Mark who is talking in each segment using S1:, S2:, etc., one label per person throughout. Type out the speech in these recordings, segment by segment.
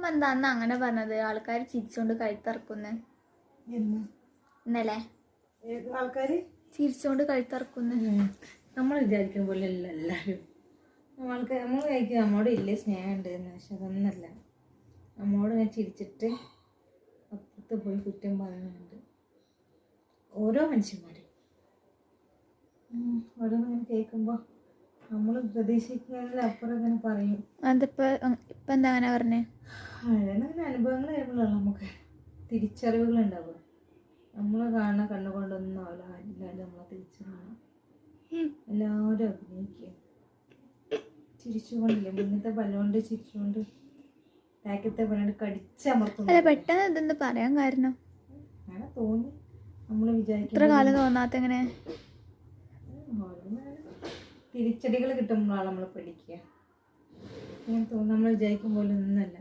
S1: എന്താ അന്ന് അങ്ങനെ പറഞ്ഞത്? ആൾക്കാർ ചിരിച്ചോണ്ട് കഴുത്തറക്കുന്നു ഇന്നലെ.
S2: ആൾക്കാര്
S1: ചിരിച്ചോണ്ട് കഴുത്തറക്കുന്നു.
S2: നമ്മൾ വിചാരിക്കുന്ന പോലെ അല്ല എല്ലാവരും. നമ്മൾ കഴിക്കും നമ്മോട് ഇല്ലേ സ്നേഹം ഉണ്ടെന്ന്. പക്ഷെ അതൊന്നല്ല. നമ്മോട് ഞാൻ ചിരിച്ചിട്ട് അപ്പുറത്ത് പോയി കുറ്റം പറയുന്നുണ്ട് ഓരോ മനുഷ്യന്മാരും. ഓരോന്നിങ്ങനെ കേൾക്കുമ്പോൾ നമ്മൾ പ്രതീക്ഷിക്കുന്നതിൽ അപ്പുറം ഇങ്ങനെ പറയും.
S1: ഇപ്പം എന്താ അങ്ങനെ പറഞ്ഞേ?
S2: അങ്ങനെ അനുഭവങ്ങൾ കഴിയുമ്പോഴാണ് നമുക്ക് തിരിച്ചറിവുകൾ ഉണ്ടാവുക. നമ്മൾ കാണുന്ന കണ്ണുകൊണ്ടൊന്നും ഇല്ലാതെ നമ്മളെ തിരിച്ചറിയണം. എല്ലാവരും അഭിനയിക്കുക. ചിരിച്ചുകൊണ്ടില്ലേ, മുന്നത്തെ പല്ലുകൊണ്ട് ചിരിച്ചുകൊണ്ട് പാക്കത്തെ പല്ലുകൊണ്ട് കടിച്ചമർത്തുന്നു.
S1: അല്ല, പെട്ടെന്ന് ഇതെന്ത് പറയാൻ കാരണം?
S2: അങ്ങനെ തോന്നി. നമ്മൾ വിചാരിക്കും
S1: ഇത്ര കാലം തോന്നാത്ത എങ്ങനെ?
S2: തിരിച്ചടികൾ കിട്ടുമ്പോഴാണ് നമ്മൾ പഠിക്കുക. അങ്ങനെ തോന്നുന്നു. നമ്മൾ വിചാരിക്കും പോലെ ഒന്നല്ല.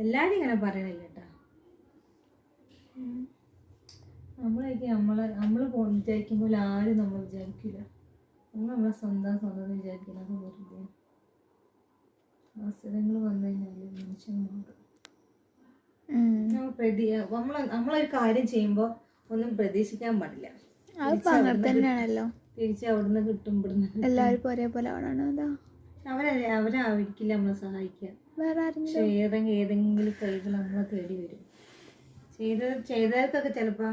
S2: എല്ലാവരും ഇങ്ങനെ പറയണില്ല കേട്ടോ. നമ്മൾ വിചാരിക്കും പോലെ ആരും നമ്മൾ വിചാരിക്കില്ല. നമ്മളെ സ്വന്തം വിചാരിക്കുന്നത് വെറുതെ. അവസരങ്ങൾ വന്നു കഴിഞ്ഞാൽ മനുഷ്യൻ മാറും. നമ്മളൊരു കാര്യം ചെയ്യുമ്പോൾ ഒന്നും പ്രതീക്ഷിക്കാൻ പാടില്ല. തിരിച്ച് അവിടുന്ന് കിട്ടും, ഇവിടുന്ന്
S1: എല്ലാവർക്കും ഒരേപോലെ ആവണം.
S2: അവരായിരിക്കില്ല നമ്മളെ സഹായിക്കുക. പക്ഷെ ഏതെങ്കിലും കഴിവുകൾ നമ്മളെ തേടി വരും. ചെയ്തവർക്കൊക്കെ ചിലപ്പോൾ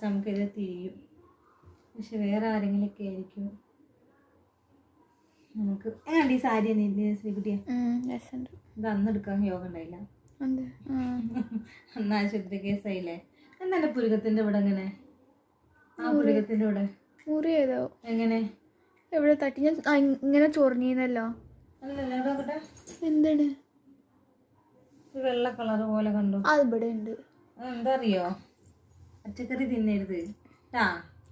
S2: നമുക്കെതിരെ തിരിയും. പക്ഷെ വേറെ ആരെങ്കിലൊക്കെ ആയിരിക്കും നമുക്ക്. ഈ സാരി ശ്രീകുട്ടിയെ ഇത് അന്നെടുക്കാൻ യോഗം ഉണ്ടായില്ല. അന്ന് ആശുപത്രി കേസായില്ലേ? എന്നല്ല പുരുകത്തിന്റെ ഇവിടെ എങ്ങനെ? ആ പുരുകത്തിന്റെ ഇവിടെ
S1: മുറിയേതോ
S2: എങ്ങനെ?
S1: എവിടെ തട്ടി? ഞാൻ ഇങ്ങനെ ചൊറിഞ്ഞീന്നല്ലോ.
S2: അല്ലല്ലോ,
S1: എന്താണ്
S2: വെള്ള കളർ പോലെ കണ്ടു.
S1: അത് ഇവിടെ ഉണ്ട്.
S2: എന്താ അറിയോ, പച്ചക്കറി തിന്നരുത് ട്ടാ.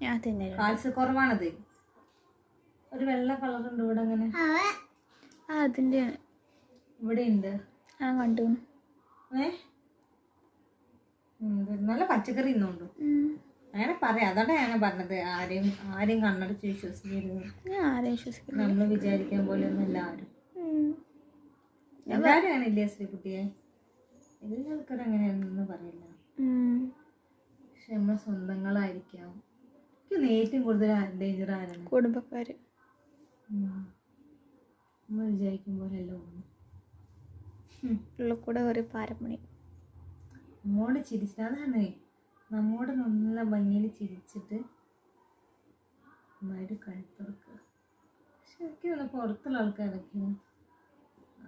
S1: ഞാൻ തിന്നരുത്,
S2: കാൽസ്യം കുറവാണത്. ഒരു വെള്ള കളർ ഉണ്ട് ഇവിടെ. അങ്ങനെ
S1: അതിന്റെ
S2: ഇവിടെ ഉണ്ട്.
S1: ഞാൻ കണ്ടു.
S2: നല്ല പച്ചക്കറി ഇന്നുണ്ടോ അങ്ങനെ പറയാം. അതോടെ ഞാൻ പറഞ്ഞത് ആരെയും കണ്ണടച്ച് വിശ്വസിക്കരുത്. നമ്മൾ വിചാരിക്കാൻ പോലെ ഒന്നും എല്ലാവരും അങ്ങനെ ഇല്ലേ ശ്രീകുട്ടിയെ? എല്ലാ ആൾക്കാരും അങ്ങനെയാണെന്ന് പറയില്ല. പക്ഷെ നമ്മളെ സ്വന്തങ്ങളായിരിക്കാം. എനിക്ക് ഏറ്റവും കൂടുതൽ ഡേഞ്ചർ ആരാണ്?
S1: കുടുംബക്കാര്.
S2: നമ്മൾ വിചാരിക്കും പോലെയല്ല ഒന്നും.
S1: കൂടെ ഒരു പാരമണി
S2: നമ്മോട് ചിരിച്ചിട്ട്, അതാണ് നമ്മോട് നല്ല ഭംഗിയിൽ ചിരിച്ചിട്ട് നന്നായിട്ട് കഴുത്തിറക്കുക. പക്ഷെ എനിക്ക് പുറത്തുള്ള ആൾക്കാരൊക്കെ